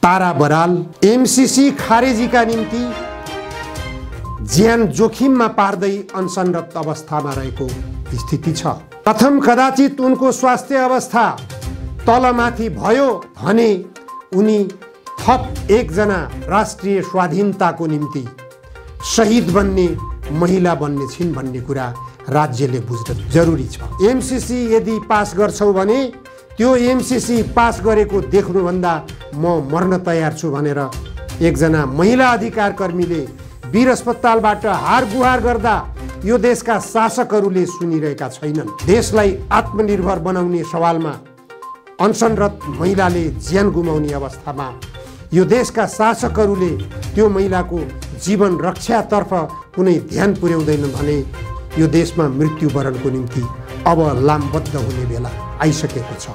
तारा Baral MCC खारेजीका निम्ति ज्यान जोखिममा पार्दै अनसनरत अवस्थामा रहेको स्थिति छ। प्रथम कदाचित उनको स्वास्थ्य अवस्था तलमाथि भयो भने उनी थप एकजना राष्ट्रिय स्वाधीनताको निम्ति शहीद बन्ने महिला बन्ने छिन् भन्ने कुरा राज्यले बुझ्न जरुरी छ। एमसीसी यदि पास गर्छौ भने त्यो एमसीसी पास गरेको देख्नुभन्दा म मर्न तयार छु भनेर एकजना महिला अधिकार कर्मीले वीर अस्पतालबाट हार गुहार गर्दा यो देशका शासकहरूले सुनिरहेका छैनन्। देशलाई आत्मनिर्भर बनाउने सवालमा अनसनरत महिलाले ज्यान गुमाउने अवस्थामा यो देशका शासकहरूले त्यो महिलाको जीवन रक्षातर्फ कुनै ध्यान पुर्याउँदैनन् भने यो देशमा मृत्युवरणको निम्ति अब लामबद्ध हुने बेला आइसकेको छ।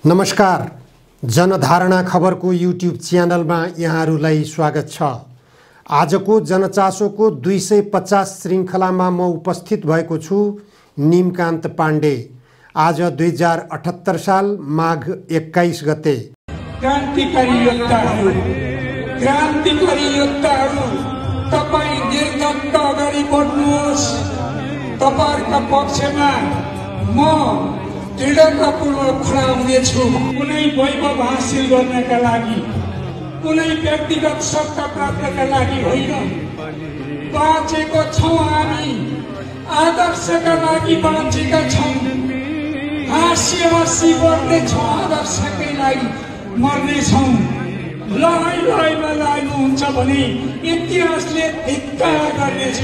नमस्कार, जनधारणा खबरको युट्युब च्यानलमा यहाँहरूलाई स्वागत छ। आजको जनचासोको 250 श्रृङ्खलामा म उपस्थित भएको छु निमकान्त पाण्डे। आज 2078 साल माघ 21 गते। क्रान्तिकारी योद्धाहरू तपाईँ निर्धक्क अगाडि बढ्नुहोस्। तपाईहरुका पक्षमा म दृढतापूर्वक खडा हुनेछु। कुनै वैभव हासिल गर्नका लागि, कुनै व्यक्तिगत सत्ता प्राप्तका लागि होइन। बाँचेको छौँ हामी आदर्शका लागि बाँचेका छौँ। हाँसी हाँसी बढ्नेछौँ आदर्शकै लागि मर्नेछौँ। लडाइँमा लाग्नुहुन्छ भने इतिहासले धिक्कार गर्नेछ।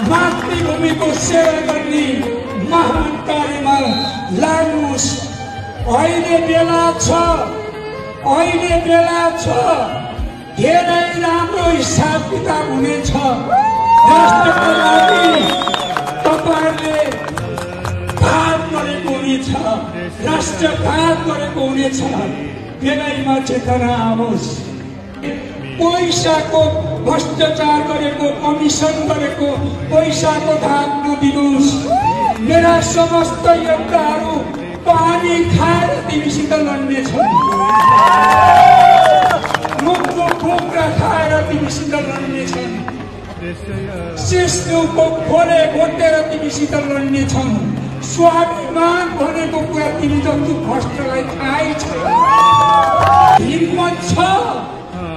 मातृभूमिको सेवा गर्ने महान कार्यमा लाग्नुहोस्। अहिले बेला छ, धेरै राम्रो हिसाब किताब हुनेछ। राष्ट्रको लागि तपाईहरुले घात गरेको हुनेछ, राष्ट्रघात गरेको हुनेछ। बेलैमा चेतना आओस्। पैसाको भ्रष्टाचार गरेको, कमिसन गरेको पैसाको धाक नदिनुहोस्। मेरा समस्त योद्धाहरू पानी खाएर तिमीसित लड्नेछन्। मुखको खोक्रा खाएर तिमीसित लड्नेछन्। सिस्नुको खोले घोटेर तिमीसित लड्नेछन्। स्वाभिमान भनेको कुरा तिमी जस्तो भ्रष्टलाई थाहै छ। हिम्मत छ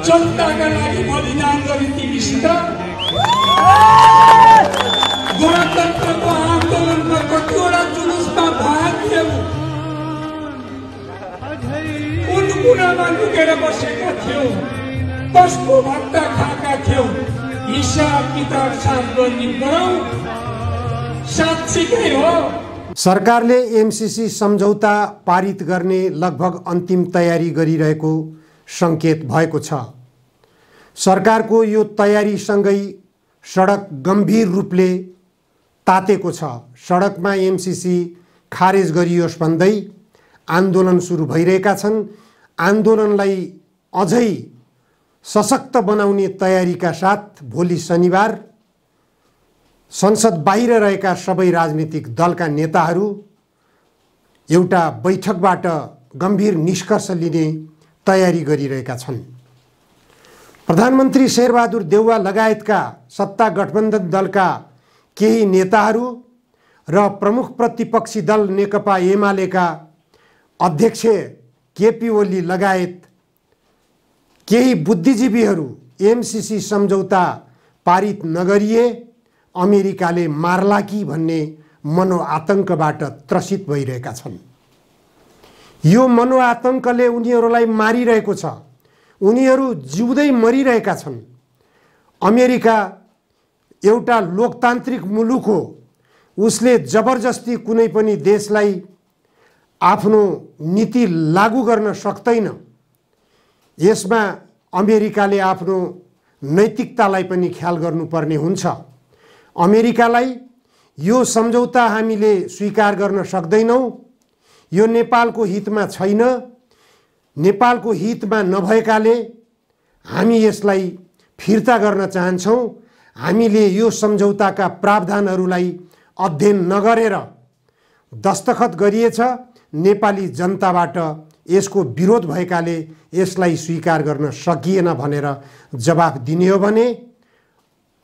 जनताका लागि बलिदान गरी तिमीसित गणतन्त्रको आन्दोलनमा कतिवटा जुलुसमा भाग लियौ। कुन कुनामा लुकेर बसेका थियौ, कसको भत्ता खाएका थियौ, हिसाब किताब साफ गर्ने गरौँ। साँच्चीकै हो सरकारले एमसीसी सम्झौता पारित गर्ने लगभग अन्तिम तयारी गरिरहेको सङ्केत भएको छ। सरकारको यो तयारीसँगै सडक गम्भीर रूपले तातेको छ। सडकमा एमसीसी खारेज गरियोस् भन्दै आन्दोलन सुरु भइरहेका छन्। आन्दोलनलाई अझै सशक्त बनाउने तयारीका साथ भोलि शनिबार संसद बाहिर रहेका सबै राजनीतिक दलका नेताहरू एउटा बैठकबाट गम्भीर निष्कर्ष लिने तयारी गरिरहेका छन्। प्रधानमन्त्री शेरबहादुर देउवा लगायतका सत्ता गठबन्धन दलका केही नेताहरू र प्रमुख प्रतिपक्षी दल नेकपा एमालेका अध्यक्ष केपी ओली लगायत केही बुद्धिजीवीहरू एमसीसी सम्झौता पारित नगरिए अमेरिकाले मार्ला कि भन्ने मनोआतंकबाट त्रसित भइरहेका छन्। यो मनोआतंकले उनीहरूलाई मारिरहेको छ। उनीहरू जिउँदै मरिरहेका छन्। अमेरिका एउटा लोकतान्त्रिक मुलुक हो। उसले जबरजस्ती कुनै पनि देशलाई आफ्नो नीति लागू गर्न सक्दैन। यसमा अमेरिकाले आफ्नो नैतिकतालाई पनि ख्याल गर्नुपर्ने हुन्छ। अमेरिकालाई यो सम्झौता हामीले स्वीकार गर्न सक्दैनौँ, यो नेपालको हितमा छैन, नेपालको हितमा नभएकाले हामी यसलाई फिर्ता गर्न चाहन्छौँ। हामीले यो सम्झौताका प्रावधानहरूलाई अध्ययन नगरेर दस्तखत गरिएछ। नेपाली जनताबाट यसको विरोध भएकाले यसलाई स्वीकार गर्न सकिएन भनेर जवाफ दिने हो भने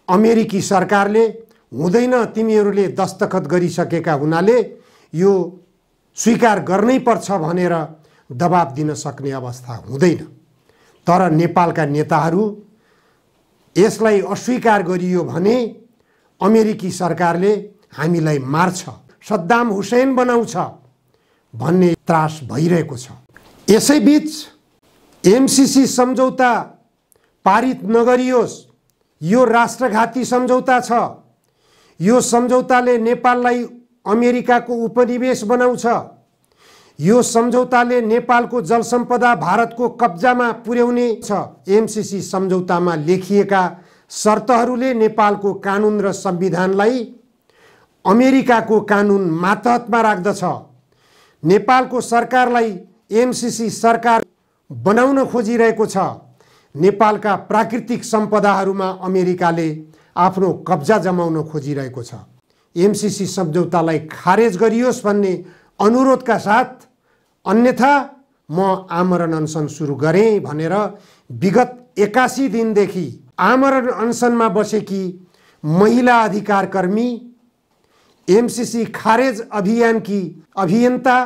अमेरिकी सरकारले हुँदैन, तिमीहरूले दस्तखत गरिसकेका हुनाले यो स्वीकार गर्नै पर्छ भनेर दबाब दिन सक्ने अवस्था हुँदैन। तर नेपालका नेताहरू यसलाई अस्वीकार गरियो भने अमेरिकी सरकारले हामीलाई मार्छ, सद्दाम हुसैन बनाउँछ भन्ने त्रास भइरहेको छ। यसैबीच एमसीसी सम्झौता पारित नगरियोस्, यो राष्ट्रघाती सम्झौता छ। यो सम्झौताले नेपाललाई अमेरिकाको उपनिवेश बनाउँछ। यो सम्झौताले नेपालको जलसम्पदा भारतको कब्जामा पुर्याउने छ। एमसीसी सम्झौतामा लेखिएका शर्तहरूले नेपालको कानुन र संविधानलाई अमेरिकाको कानुन मातहतमा राख्दछ। नेपालको सरकारलाई एमसीसी सरकार बनाउन खोजिरहेको छ। नेपालका प्राकृतिक सम्पदाहरूमा अमेरिकाले आफ्नो कब्जा जमाउन खोजिरहेको छ। एमसीसी सम्झौतालाई खारेज गरियोस् भन्ने अनुरोधका साथ, अन्यथा म आमरण अनसन सुरु गरेँ भनेर विगत 81 दिनदेखि आमरण अनसनमा बसेकी महिला अधिकार कर्मी, एमसीसी खारेज अभियानकी अभियन्ता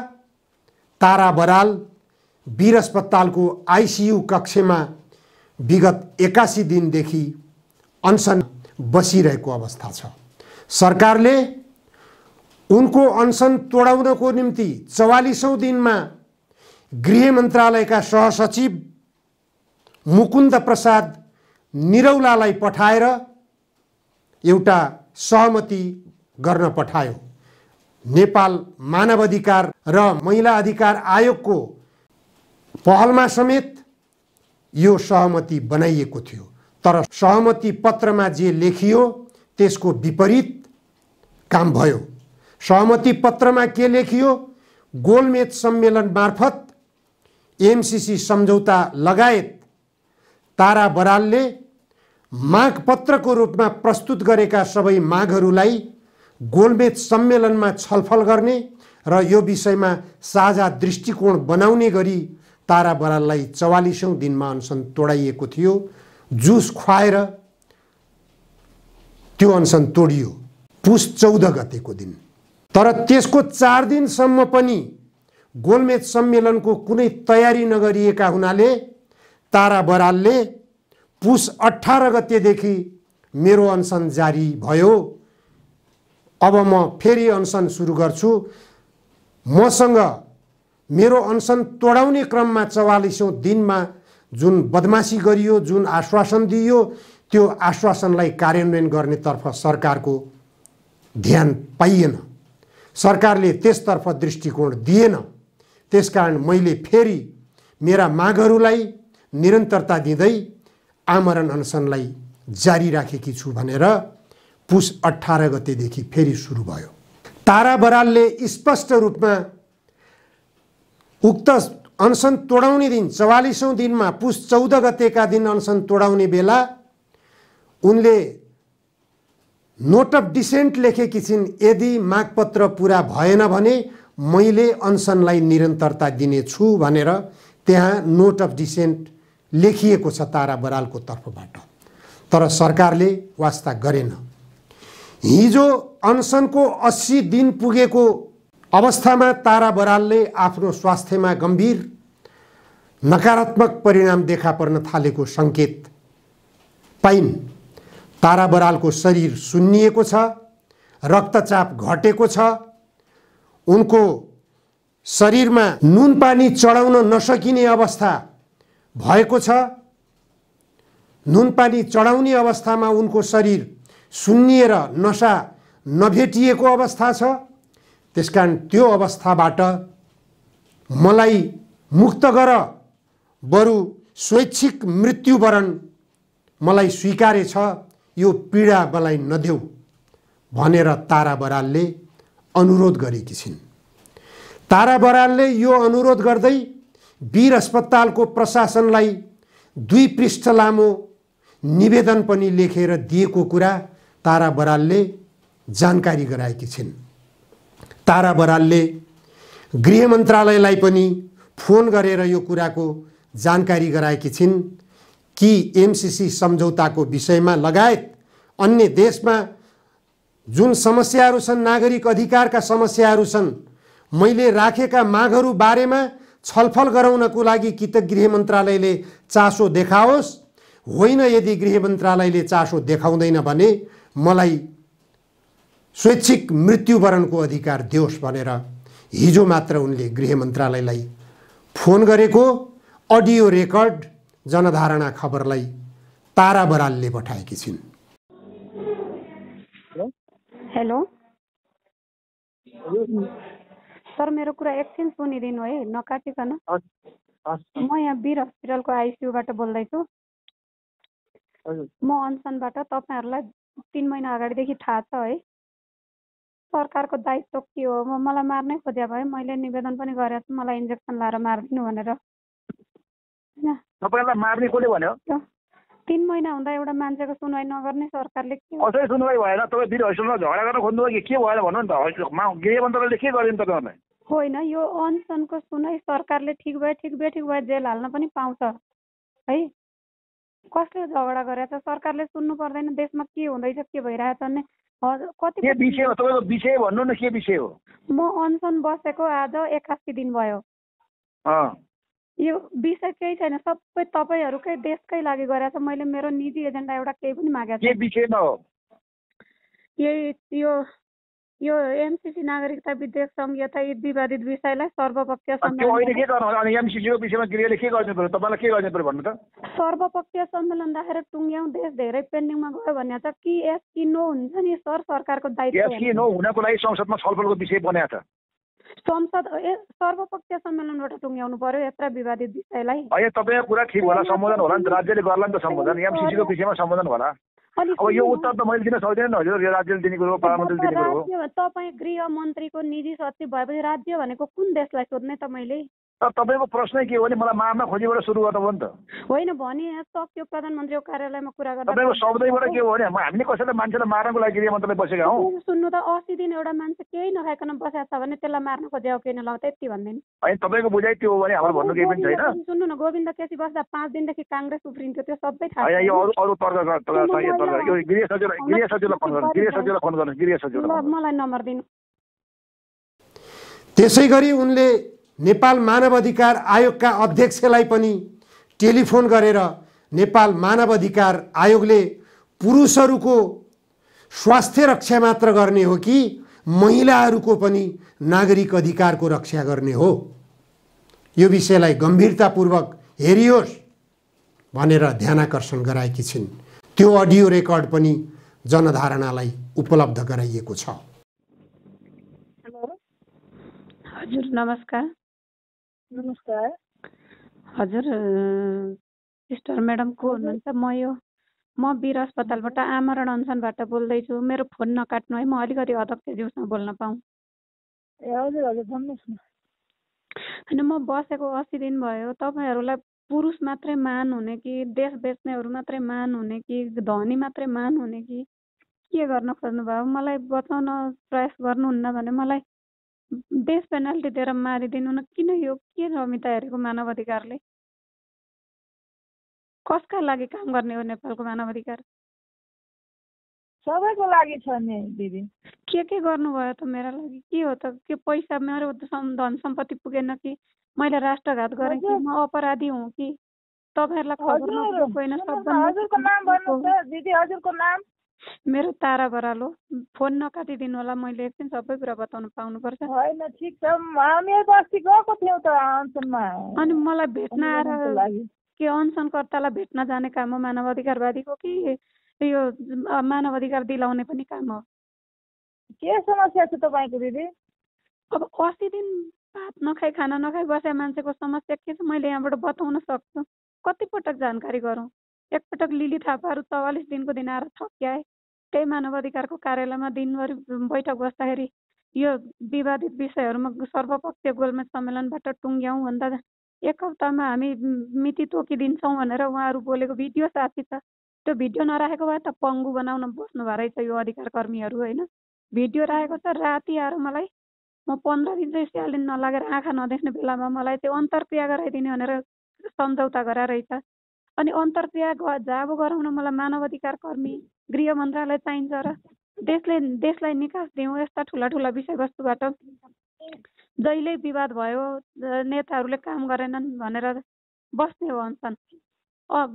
तारा बराल वीर अस्पतालको आईसीयू कक्षमा विगत 81 दिनदेखि अनसन बसिरहेको अवस्था छ। सरकारले उनको अनसन तोडाउनको निम्ति 44औं दिनमा गृह मन्त्रालयका सहसचिव मुकुन्द प्रसाद निरौलालाई पठाएर एउटा सहमति गर्न पठायो। नेपाल मानव अधिकार र महिला अधिकार आयोगको पहलमा समेत यो सहमति बनाइएको थियो। तर सहमति पत्रमा जे लेखियो त्यसको विपरीत काम भयो। सहमति पत्रमा के लेखियो? गोलमेज सम्मेलन मार्फत एमसीसी सम्झौता लगायत तारा बरालले मागपत्रको रूपमा प्रस्तुत गरेका सबै मागहरूलाई गोलमेज सम्मेलनमा छलफल गर्ने र यो विषयमा साझा दृष्टिकोण बनाउने गरी तारा बराललाई 44औं दिनमा अनसन तोडाइएको थियो। जुस खुवाएर त्यो अनसन तोडियो पुस 14 गतेको दिन। तर त्यसको 4 दिनसम्म पनि गोलमेज सम्मेलनको कुनै तयारी नगरिएका हुनाले तारा बरालले पुस 18 गतेदेखि मेरो अनसन जारी भयो। अब म फेरि अनसन सुरु गर्छु। मसँग मेरो अनसन तोडाउने क्रममा 44औं दिनमा जुन बदमासी गरियो, जुन आश्वासन दिइयो, त्यो आश्वासनलाई कार्यान्वयन गर्नेतर्फ सरकारको ध्यान पाइएन। सरकारले त्यसतर्फ दृष्टिकोण दिएन। त्यसकारण मैले फेरि मेरा मागहरूलाई निरन्तरता दिँदै आमरण अनसनलाई जारी राखेकी छु भनेर पुस 18 गतेदेखि फेरि सुरु भयो। तारा बरालले स्पष्ट रूपमा उक्त अनसन तोडाउने दिन 44औं दिनमा पुस 14 गतेका दिन अनसन तोडाउने बेला उनले नोट अफ डिसेन्ट लेखेकी छिन्। यदि मागपत्र पुरा भएन भने मैले अनसनलाई निरन्तरता दिनेछु भनेर त्यहाँ नोट अफ डिसेन्ट लेखिएको छ तारा बरालको तर्फबाट। तर सरकारले वास्ता गरेन। हिजो अनसनको 80 दिन पुगेको अवस्थामा तारा बरालले आफ्नो स्वास्थ्यमा गम्भीर नकारात्मक परिणाम देखा पर्न थालेको सङ्केत पाइन्। तारा बरालको शरीर सुन्निएको छ, रक्तचाप घटेको छ, उनको शरीरमा नुन पानी चढाउन नसकिने अवस्था भएको छ। नुन पानी चढाउने अवस्थामा उनको शरीर सुन्निएर नसा नभेटिएको अवस्था छ। त्यसकारण त्यो अवस्थाबाट मलाई मुक्त गर, बरु स्वैच्छिक मृत्युवरण मलाई स्वीकारेछ, यो पीडा मलाई नदेऊ भनेर तारा बरालले अनुरोध गरेकी छिन्। तारा बरालले यो अनुरोध गर्दै वीर अस्पतालको प्रशासनलाई 2 पृष्ठ लामो निवेदन पनि लेखेर दिएको कुरा तारा बरालले जानकारी गराएकी छिन्। तारा बरालले गृह मन्त्रालयलाई पनि फोन गरेर यो कुराको जानकारी गराएकी छिन् कि एमसीसी सम्झौताको विषयमा लगायत अन्य देशमा जुन समस्याहरू छन्, नागरिक अधिकारका समस्याहरू छन्, मैले राखेका मागहरू बारेमा छलफल गराउनको लागि कि त गृह मन्त्रालयले चासो देखाओस्, होइन यदि गृह मन्त्रालयले चासो देखाउँदैन भने मलाई स्वैच्छिक मृत्युवरणको अधिकार दियोस् भनेर हिजो मात्र उनले गृह मन्त्रालयलाई फोन गरेको अडियो रेकर्ड जनधारणा खबरलाई तारा बरालले पठाएकी छिन्। हेलो सर, मेरो कुरा एकछिन सुनिदिनु है, नकाटिकन। म यहाँ वीर हस्पिटलको आइसियूबाट बोल्दैछु। म अनसनबाट, तपाईहरुलाई 3 महिना अगाडिदेखि थाहा छ है। सरकारको दायित्व के हो? मलाई मार्नै खोज्या भए मैले निवेदन पनि गरेको छु, मलाई इन्जेक्सन लाएर मार्दिनु भनेर। तपाईलाई मार्ने कोले भन्यो? 3 महिना हुँदा एउटा मान्छेको सुनवाई नगर्ने सरकारले के हो? कसै सुनवाई भएन? तपाईँ वीर हस्पिटलमा झगडा गर्न खोज्नुभयो कि के भएन भन्नु नि त। गृह मन्त्रालयले के गरिदिनु तपाईँहरूलाई? होइन, यो अनसनको सुनवाई सरकारले ठिक भए जेल हाल्न पनि पाउँछ है। कसले झगडा गरेछ? सरकारले सुन्नु पर्दैन देशमा के हुँदैछ, के भइरहेछ नि? कति के विषय हो तपाईँको? विषय भन्नु न, के विषय हो? म अनसन बसेको आज 81 दिन भयो। यो विषय केही छैन, सबै तपाईहरुकै देशकै लागि गरेछ। मैले मेरो निजी एजेन्डा एउटा केही पनि मागेको छैन। के विषयमा हो? यो एमसीसी नागरिकता विधेयक संहिता विवादित विषयलाई सर्वपक्षीय सम्मेलन अहिले के गर्नु? अनि एमसीसी को विषयमा गृहले के गर्नु पर्यो? तपाईलाई के गर्नु पर्यो भन्नु त? सर्वपक्षीय सम्मेलन राखेर टुङ्ग्याउँ, देश धेरै पेन्डिङमा गयो भन्ने छ कि यस कि नो हुन्छ नि सर, सरकारको दायित्व। यस कि नो हुनको लागि संसदमा छलफलको विषय बनाएको छ। संसद सर्वपक्षीय सम्मेलनबाट टुङ्ग्याउनु पर्यो यत्र विवादित विषयलाई। अहिले तपाईको कुरा ठिक होला, सम्बोधन होला नि त, राज्यले गर्ला नि त सम्बोधन। एमसीसी को विषयमा सम्बोधन होला। अब यो उत्तर त मैले दिन सक्दिनँ नि हजुर, यो राज्यले दिने कुरो हो, प्रधानमन्त्रीले दिने कुरो हो। तपाईँ गृह मन्त्रीको निजी सचिव भएपछि राज्य भनेको कुन देशलाई सोध्ने त मैले? तपाईको प्रश्नै के हो भने मलाई मार्न खोजीबाट सुरु गर्नु हो नि त। होइन भने सक्यो, प्रधानमन्त्रीको कार्यालयमा कुरा गर्दा तपाईको शब्दैबाट के हो भने हामीले कसैलाई मान्छेलाई मार्नको लागि गृह मन्त्रालय बसेका हौँ। सुन्नु त, 80 दिन एउटा मान्छे केही नखाइकन बसेको छ भने त्यसलाई मार्न खोजेको किन ल, त्यति भन्दैन। होइन, तपाईँको बुझाइ त्यो हो भने हाम्रो भन्नु केही पनि छैन। सुन्नु न, गोविन्द केसी बस्दा 5 दिनदेखि काङ्ग्रेस उफ्रिन्थ्यो, त्यो सबै थाहा छ। यो अरू तर्क यो गृह सचिवलाई फोन गर्नु, गृह सचिवलाई मलाई नम्बर दिनु। त्यसैगरी उनले नेपाल मानव अधिकार आयोगका अध्यक्षलाई पनि टेलिफोन गरेर नेपाल मानव अधिकार आयोगले पुरुषहरूको स्वास्थ्य रक्षा मात्र गर्ने हो कि महिलाहरूको पनि नागरिक अधिकारको रक्षा गर्ने हो, यो विषयलाई गम्भीरतापूर्वक हेरियोस् भनेर ध्यानाकर्षण गराएकी छिन्। त्यो अडियो रेकर्ड पनि जनधारणालाई उपलब्ध गराइएको छ। हजुर नमस्कार। नमस्कार हजुर, सिस्टर म्याडम को हुनुहुन्छ? म वीर अस्पतालबाट आमरण अनसनबाट बोल्दैछु। मेरो फोन नकाट्नु है, म अलिकति अध्यक्षज्यूसँग बोल्न पाऊँ? ए हजुर हजुर, भन्नुहोस् न। होइन, म बसेको 80 दिन भयो। तपाईँहरूलाई पुरुष मात्रै मान हुने कि देश बेच्नेहरू मात्रै मान हुने कि धनी मात्रै मान हुने कि के गर्न खोज्नुभयो? मलाई बचाउन प्रयास गर्नुहुन्न भने मलाई देश पेनाल्टी दिएर मारिदिनु न। किन यो के रमिता हेरेको मानव अधिकारले? कसका लागि काम गर्ने हो नेपालको मानव अधिकार? सबैको लागि छ नि दिदी। के गर्नुभयो त मेरा लागि? के हो त? के पैसा मेरो धन सम्पत्ति पुगेन कि मैले राष्ट्रघात गरेँ कि म अपराधी हुँ कि? तपाईँहरूलाई खबर नपुगेको होइन? हजुरको नाम भन्नुहोस् दिदी, हजुरको नाम? मेरो तारा बराल हो। फोन नकाटिदिनु होला, मैले एकछिन सबै कुरा बताउन पाउनुपर्छ। होइन ठिक छ, हामी त अस्ति गएको थियौँ त अनसनमा। अनि मलाई भेट्न आएर के अनसनकर्तालाई भेट्न जाने काम हो मानव अधिकारवादीको कि यो मानव अधिकार दिलाउने पनि काम हो? के समस्या छ तपाईँको दिदी? अब 80 दिन भात नखाई खाना नखाई बसेको मान्छेको समस्या के छ मैले यहाँबाट बताउन सक्छु। कति पटक जानकारी गरौँ? एकपटक लिली थापाहरू 44 दिनको दिन आएर थक्याए। त्यही मानव अधिकारको कार्यालयमा दिनभरि बैठक बस्दाखेरि यो विवादित विषयहरूमा सर्वपक्षीय गोलमेज सम्मेलनबाट टुङ्ग्याउँ भन्दा एक हप्तामा हामी मिति तोकिदिन्छौँ भनेर उहाँहरू बोलेको भिडियो साथी छ। त्यो भिडियो नराखेको भए त पङ्गु बनाउन बस्नु भए रहेछ यो अधिकार कर्मीहरू होइन। भिडियो राखेको छ। राति आएर मलाई म 15 दिन चाहिँ स्यालेरी नलागेर आँखा नदेख्ने बेलामा मलाई त्यो अन्तर्क्रिया गराइदिने भनेर सम्झौता गराइरहेछ। अनि अन्तर्क्रिया जाबो गराउन मलाई मानव अधिकार कर्मी गृह मन्त्रालय चाहिन्छ र देशलाई निकास दिउँ यस्ता ठुला विषयवस्तुबाट जहिले विवाद भयो नेताहरूले काम गरेनन् भनेर बस्ने हो अनसन।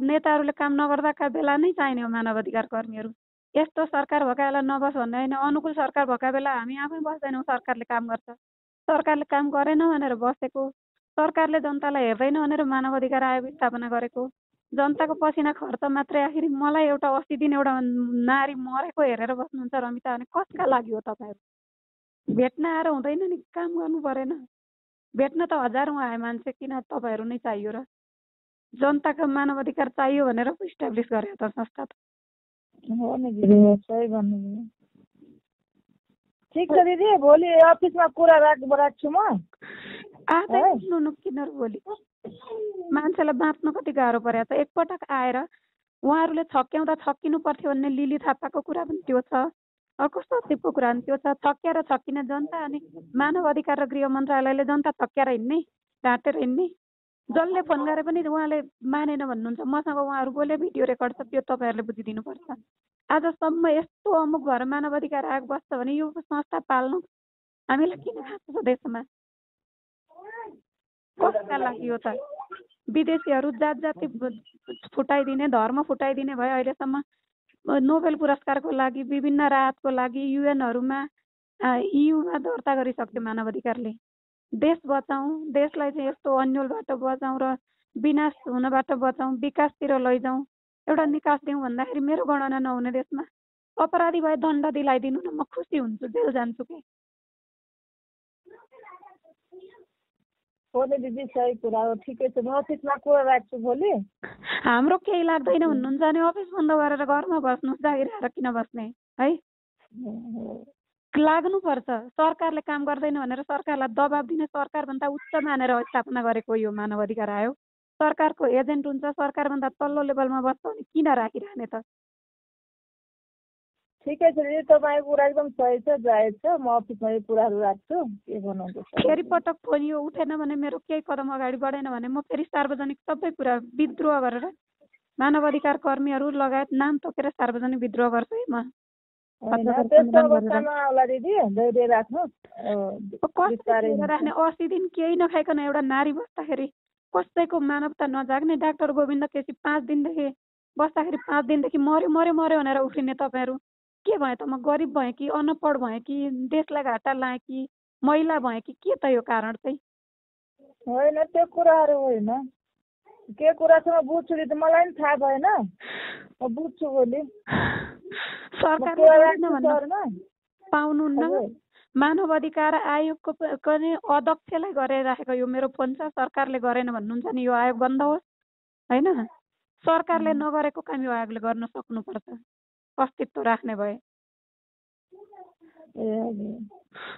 नेताहरूले काम नगर्दाका बेला नै चाहिने हो मानव अधिकार कर्मीहरू। यस्तो सरकार भएका बेला नबस भन्ने होइन, अनुकूल सरकार भएका बेला हामी आफै बस्दैनौँ। सरकारले काम गर्छ, सरकारले काम गरेन भनेर बसेको, सरकारले जनतालाई हेर्दैन भनेर मानव अधिकार आयोग स्थापना गरेको, जनताको पसिना खर्च मात्रै। आखिर मलाई एउटा 80 दिन एउटा नारी मरेको हेरेर बस्नुहुन्छ रमिता भने कसका लागि हो तपाईँहरू? भेट्न आएर हुँदैन नि, काम गर्नु परेन? भेट्न त हजारौँ आए मान्छे, किन तपाईँहरू नै चाहियो र? जनताको मानव अधिकार चाहियो भनेर इस्टाब्लिस गरे त संस्था त हो नि दिदी, सही भन्नुभयो। ठिक छ दिदी, भोलि अफिसमा कुरा राख्छु म। आफै सुन्नु किन भोलि मान्छेलाई बाँच्न कति गाह्रो परेको छ। एकपटक आएर उहाँहरूले छक्क्याउँदा छक्किनु पर्थ्यो भन्ने लिली थापाको कुरा पनि त्यो छ, अर्को सचिवको कुरा पनि त्यो छ। छक्क्याएर छक्किने जनता अनि मानव अधिकार र गृह मन्त्रालयले जनता छक्क्याएर हिँड्ने, ढाँटेर हिँड्ने। जसले फोन गरे पनि उहाँले मानेन भन्नुहुन्छ। मसँग उहाँहरू बोले भिडियो रेकर्ड छ, त्यो तपाईँहरूले बुझिदिनुपर्छ। आजसम्म यस्तो अमुक भएर मानव अधिकार आयोग बस्छ भने यो संस्था पाल्नु हामीलाई किन खाँचो छ देशमा? कसका लागि हो त? विदेशीहरू जाति फुटाइदिने, धर्म फुटाइदिने भए अहिलेसम्म नोबेल पुरस्कारको लागि, विभिन्न राहतको लागि युएनहरूमा इयुमा दर्ता गरिसक्यो मानव अधिकारले। देश बचाउँ, देशलाई चाहिँ यस्तो अन्यलबाट बचाउँ र विनाश हुनबाट बचाउँ, विकासतिर लैजाउँ, एउटा निकास दिउँ भन्दाखेरि मेरो गणना नहुने देशमा अपराधी भए दण्ड दिलाइदिनु न, म खुसी हुन्छु, जेल जान्छु के। हो नि दिदी, सही कुरा हो। ठिकै छ, म अफिसमा कुरा राख्छु भोलि। हाम्रो केही लाग्दैन भन्नुहुन्छ भने अफिस बन्द गरेर घरमा बस्नुहोस्, जागिर आएर किन बस्ने है? लाग्नुपर्छ। सरकारले काम गर्दैन भनेर सरकारलाई दबाब दिने, सरकारभन्दा उच्च मानेर स्थापना गरेको यो मानव अधिकार आयोग सरकारको एजेन्ट हुन्छ। सरकारभन्दा तल्लो लेभलमा बस्छ भने किन राखिरहने त? ठिकै छ दिदी, तपाईँको कुरा एकदम सही छ, जायज छ। म अफिसमा यो कुराहरू राख्छु। के भन्नुहुन्छ? फेरि पटक फोन यो उठेन भने, मेरो केही कदम अगाडि बढेन भने म फेरि सार्वजनिक सबै कुरा विद्रोह गरेर मानव अधिकार कर्मीहरू लगायत नाम तोकेर सार्वजनिक विद्रोह गर्छु है म। त्यस्तो अवस्थामा होला दिदी, धैर्य राख्नुहोस्। राख्ने 80 दिन केही नखाइकन एउटा नारी बस्दाखेरि कसैको मानवता नजाग्ने? डाक्टर गोविन्द केसी 5 दिनदेखि बस्दाखेरि 5 दिनदेखि मर्यो मर्यो मर्यो भनेर उफ्रिने तपाईँहरू के भए त? म गरिब भएँ कि, अनपढ भएँ कि, देशलाई घाटा लाएँ कि, महिला भएँ कि के त यो कारण चाहिँ? होइन त्यो कुराहरू होइन। के कुरा छ म बुझ्छु दिदी, मलाई पनि थाहा भएन, म बुझ्छु भोलि। सरकारले पाउनुहुन्न। मानव अधिकार आयोगको पनि अध्यक्षलाई गरेर राखेको यो मेरो फोन छ। सरकारले गरेन भन्नुहुन्छ नि, यो आयोग बन्द होस् होइन? सरकारले नगरेको काम यो आयोगले गर्न सक्नुपर्छ अस्तित्व राख्ने भए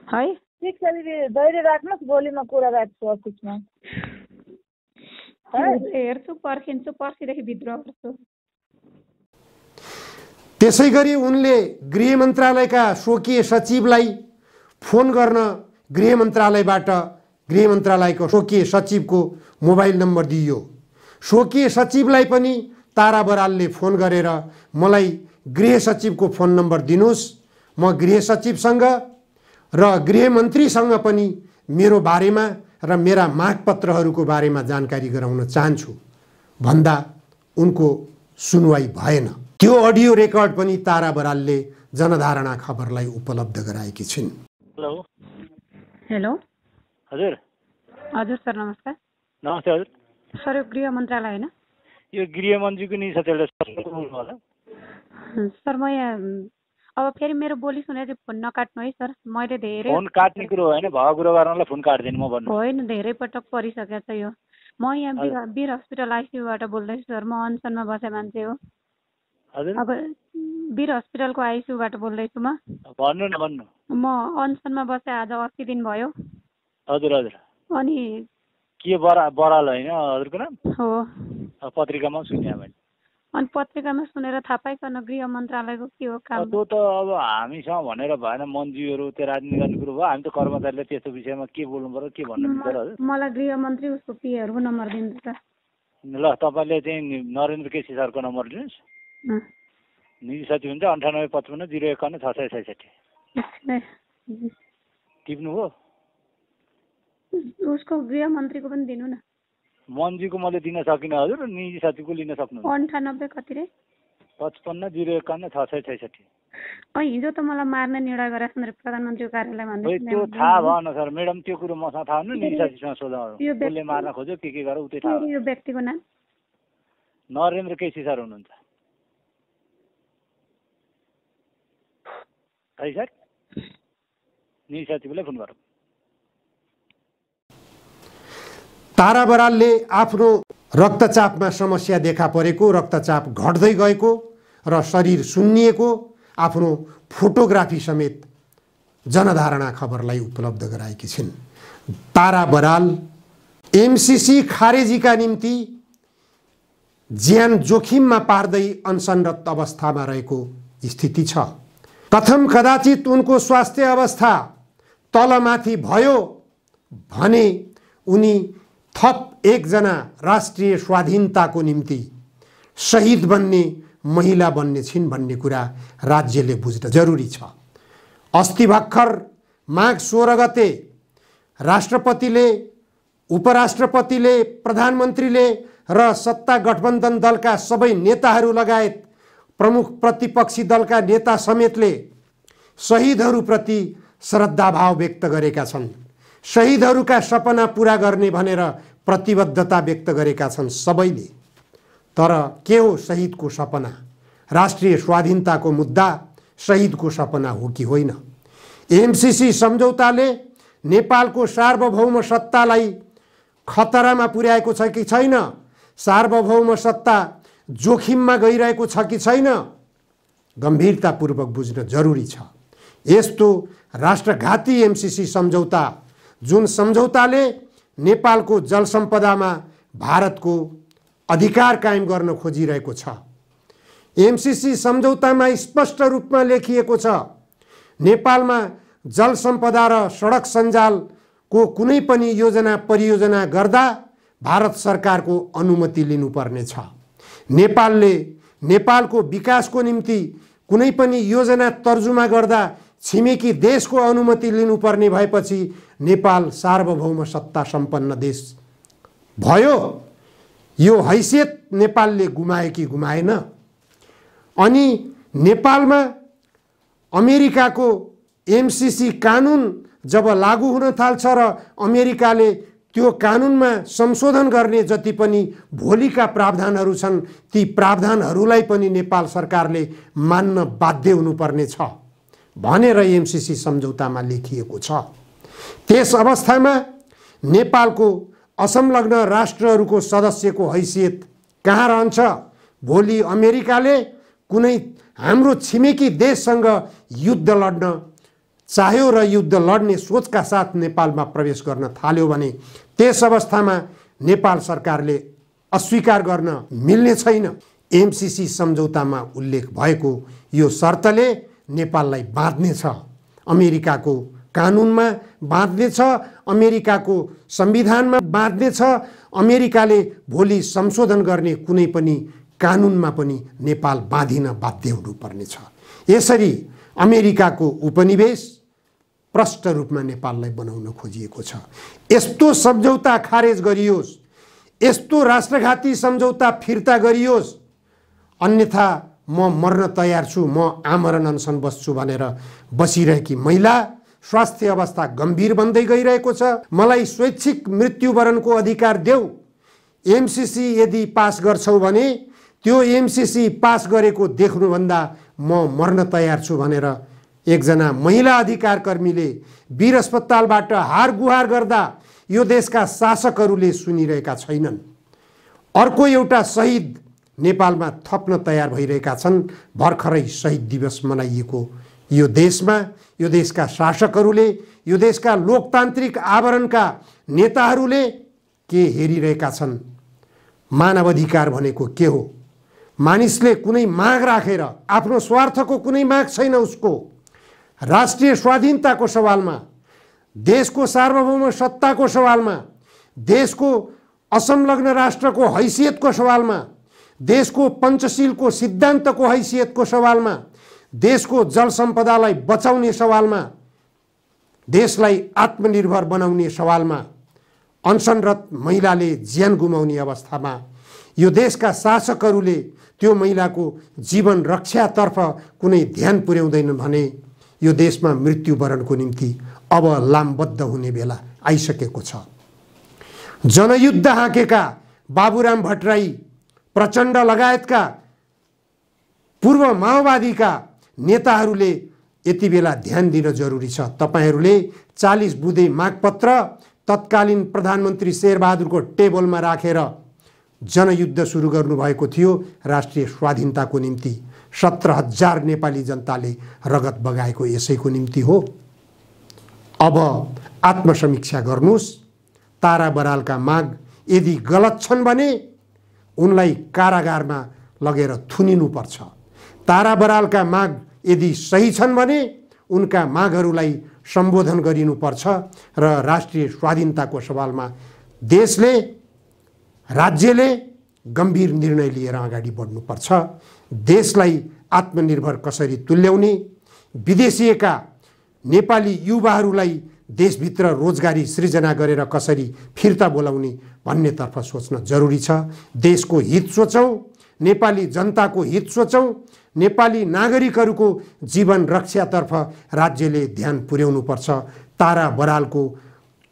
है। ठिक छ दिदी, धैर्य राख्नुहोस्। भोलि म कुरा राख्छु अफिसमा। हेर्छु, पर्खिन्छु, पर्सिदेखि विद्रोह गर्छु। त्यसै गरी उनले गृह मन्त्रालयका स्वकीय सचिवलाई फोन गर्न गृह मन्त्रालयको स्वकीय सचिवको मोबाइल नम्बर दिइयो। स्वकीय सचिवलाई पनि तारा बरालले फोन गरेर मलाई गृह सचिवको फोन नम्बर दिनुहोस्, म गृह सचिवसँग र गृहमन्त्रीसँग पनि मेरो बारेमा र मेरा मागपत्रहरूको बारेमा जानकारी गराउन चाहन्छु भन्दा उनको सुनवाई भएन। त्यो अडियो रेकर्ड पनि तारा बरालले जनधारणा खबरलाई उपलब्ध गराएकी छिन्। हेलो हेलो हजुर। हजुर सर, नमस्कार। नमस्ते हजुर। सर, यो गृह मन्त्रालय होइन? यो गृह मन्त्रीको नि छ सर। म यहाँ अब फेरि मेरो बोली सुनेर चाहिँ फोन नकाट्नु है सर। मैले धेरै फोन काट्ने कुरो होइन, भएको कुरो गर्नलाई फोन काट्दिनु म भन्नु होइन। धेरै पटक परिसकेको छ यो। म यहाँ वीर हस्पिटल आइसियूबाट बोल्दैछु सर। म अनसनमा बसे मान्छे हो। हजुर। अब वीर हस्पिटलको आइसियूबाट बोल्दैछु म। भन्नु न भन्नु। म अनसनमा बसे आज 80 दिन भयो। हजुर हजुर। अनि के बराल होइन हजुरको नाम? हो। पत्रिकामा सुने मैले। अनि पत्रिकामा सुनेर थाहा पाइकन गृह मन्त्रालयको के हो काम? त्यो त अब हामीसँग भनेर भएन, मन्त्रीहरू त्यो राजनीति गर्ने कुरो भयो। हामी त कर्मचारीले त्यस्तो विषयमा के बोल्नु पर्यो के भन्नु पर्यो हजुर? मलाई गृह मन्त्री उसको पीहरूको नम्बर दिनु त। ल तपाईँले चाहिँ नरेन्द्र केसी सरको नम्बर दिनुहोस्। निजी सचिव हुन्छ 9855 051 6666। टिप्नुभयो? उसको गृह मन्त्रीको पनि दिनु न। मन्त्रीको मैले दिन सकिनँ हजुर, निजी सचिवको लिन सक्नुहुन्छ। 98 कति रे? 55 051 6666। हिजो त मलाई मार्ने निर्णय गरेछ नि प्रधानमन्त्रीको कार्यालयमा। त्यो थाहा भएन सर मैडम, त्यो कुरो मसँग थाहा हुनु। निजी सचिवसँग सोधौँ उसले मार्न खोज्यो के गर्यो उतै थाहा। यो व्यक्तिको नाम नरेन्द्र केसी सर हुनुहुन्छ है सर? निजी सचिवलाई फोन गरौँ। तारा बरालले आफ्नो रक्तचापमा समस्या देखा परेको, रक्तचाप घट्दै गएको र शरीर सुन्निएको आफ्नो फोटोग्राफी समेत जनधारणा खबरलाई उपलब्ध गराएकी छिन्। तारा बराल एमसीसी खारेजीका निम्ति ज्यान जोखिममा पार्दै अनसनरत अवस्थामा रहेको स्थिति छ। प्रथम कदाचित उनको स्वास्थ्य अवस्था तलमाथि भयो भने उनी थप एकजना राष्ट्रिय स्वाधीनताको निम्ति शहीद बन्ने महिला बन्ने छिन् भन्ने कुरा राज्यले बुझ्न जरुरी छ। अस्ति भर्खर माघ 16 गते राष्ट्रपतिले, उपराष्ट्रपतिले, प्रधानमन्त्रीले र सत्ता गठबन्धन दलका सबै नेताहरू लगायत प्रमुख प्रतिपक्षी दलका नेता समेतले शहीदहरूप्रति श्रद्धाभाव व्यक्त गरेका छन्। शहीदहरूका सपना पूरा गर्ने भनेर प्रतिबद्धता व्यक्त गरेका छन् सबैले। तर के हो शहीदको सपना? राष्ट्रिय स्वाधीनताको मुद्दा शहीदको सपना हो कि होइन? एमसीसी सम्झौताले नेपालको सार्वभौम सत्तालाई खतरामा पुर्याएको छ कि छैन? सार्वभौम सत्ता जोखिममा गइरहेको छ कि छैन? गम्भीरतापूर्वक बुझ्न जरुरी छ। यस्तो राष्ट्रघाती एमसीसी सम्झौता, जुन सम्झौताले नेपालको जलसम्पदामा भारतको अधिकार कायम गर्न खोजिरहेको छ, एमसीसी सम्झौतामा स्पष्ट रूपमा लेखिएको छ नेपालमा जलसम्पदा र सडक सञ्जालको कुनै पनि योजना परियोजना गर्दा भारत सरकारको अनुमति लिनुपर्ने छ। नेपालले नेपालको विकासको निम्ति कुनै पनि योजना तर्जुमा गर्दा छिमेकी देशको अनुमति लिनुपर्ने भएपछि नेपाल सार्वभौम सत्ता सम्पन्न देश भयो। यो हैसियत नेपालले गुमायो कि गुमाएन? अनि नेपालमा अमेरिकाको एमसीसी कानुन जब लागू हुन थाल्छ र अमेरिकाले त्यो कानुनमा संशोधन गर्ने जति पनि भोलिका प्रावधानहरू छन्, ती प्रावधानहरूलाई पनि नेपाल सरकारले मान्न बाध्य हुनुपर्ने छ भनेर एमसीसी सम्झौतामा लेखिएको छ। त्यस अवस्थामा नेपालको असंलग्न राष्ट्रहरूको सदस्यको हैसियत कहाँ रहन्छ? भोलि अमेरिकाले कुनै हाम्रो छिमेकी देशसँग युद्ध लड्न चाह्यो र युद्ध लड्ने सोचका साथ नेपालमा प्रवेश गर्न थाल्यो भने त्यस अवस्थामा नेपाल सरकारले अस्वीकार गर्न मिल्ने छैन। एमसीसी सम्झौतामा उल्लेख भएको यो शर्तले नेपाललाई बाँध्नेछ, अमेरिकाको कानुनमा बाँध्नेछ, अमेरिकाको संविधानमा बाँध्नेछ। अमेरिकाले भोलि संशोधन गर्ने कुनै पनि कानुनमा पनि नेपाल बाँधिन बाध्य हुनुपर्नेछ। यसरी अमेरिकाको उपनिवेश प्रष्ट रूपमा नेपाललाई बनाउन खोजिएको छ। यस्तो सम्झौता खारेज गरियोस्, यस्तो राष्ट्रघाती सम्झौता फिर्ता गरियोस्, अन्यथा म मर्न तयार छु, म आमरण अनसन बस्छु भनेर बसिरहेकी महिला स्वास्थ्य अवस्था गम्भीर बन्दै गइरहेको छ। मलाई स्वैच्छिक मृत्युवरणको अधिकार देऊ, एमसीसी यदि पास गर्छौ भने त्यो एमसीसी पास गरेको देख्नुभन्दा म मर्न तयार छु भनेर एकजना महिला अधिकार कर्मीले वीर अस्पतालबाट हार गुहार गर्दा यो देशका शासकहरूले सुनिरहेका छैनन्। अर्को एउटा शहीद नेपालमा थप्न तयार भइरहेका छन्। भर्खरै शहीद दिवस मनाइएको यो देशमा यो देशका शासकहरूले, यो देशका लोकतान्त्रिक आवरणका नेताहरूले के हेरिरहेका छन्। मानव अधिकार भनेको के हो? मानिसले कुनै माग राखेर, आफ्नो स्वार्थको कुनै माग छैन उसको, राष्ट्रिय स्वाधीनताको सवालमा, देशको सार्वभौम सत्ताको सवालमा, देशको असंलग्न राष्ट्रको हैसियतको सवालमा, देशको पञ्चशीलको सिद्धान्तको हैसियतको सवालमा, देशको जल सम्पदालाई बचाउने सवालमा, देशलाई आत्मनिर्भर बनाउने सवालमा अनसनरत महिलाले ज्यान गुमाउने अवस्थामा यो देशका शासकहरूले त्यो महिलाको जीवन रक्षातर्फ कुनै ध्यान पुर्याउँदैनन् भने यो देशमा मृत्युवरणको निम्ति अब लामबद्ध हुने बेला आइसकेको छ। जनयुद्ध हाँकेका बाबुराम भट्टराई, प्रचण्ड लगायतका पूर्व माओवादीका नेताहरूले यति बेला ध्यान दिन जरुरी छ। तपाईहरूले 40 बुँदे मागपत्र तत्कालीन प्रधानमन्त्री शेरबहादुरको टेबलमा राखेर जनयुद्ध सुरु गर्नुभएको थियो राष्ट्रिय स्वाधीनताको निम्ति। 17,000 नेपाली जनताले रगत बगाएको यसैको निम्ति हो। अब आत्मसमीक्षा गर्नुस्। तारा बरालका माग यदि गलत छन् भने उनलाई कारागारमा लगेर थुनिनुपर्छ। तारा बरालका माग यदि सही छन् भने उनका मागहरूलाई सम्बोधन गरिनुपर्छ र राष्ट्रिय स्वाधीनताको सवालमा देशले, राज्यले गम्भीर निर्णय लिएर अगाडि बढ्नुपर्छ। देशलाई आत्मनिर्भर कसरी तुल्याउने, विदेशिएका नेपाली युवाहरूलाई देशभित्र रोजगारी सृजना गरेर कसरी फिर्ता बोलाउने भन्नेतर्फ सोच्न जरुरी छ। देशको हित सोचौँ, नेपाली जनताको हित सोचौँ, नेपाली नागरिकहरूको जीवन रक्षातर्फ राज्यले ध्यान पुर्याउनुपर्छ। तारा बरालको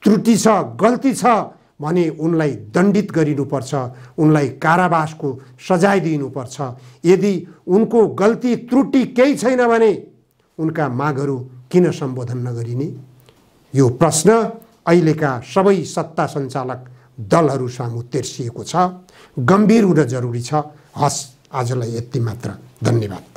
त्रुटि छ, गल्ती छ भने उनलाई दण्डित गरिनुपर्छ, उनलाई कारावासको सजाय दिनुपर्छ। यदि उनको गल्ती त्रुटि केही छैन भने उनका मागहरू किन सम्बोधन नगरिने? यो प्रश्न अहिलेका सबै सत्ता सञ्चालक दलहरू सामु तेर्सिएको छ। गम्भीर हुन जरुरी छ। हस्, आजलाई यति मात्र। धन्यवाद।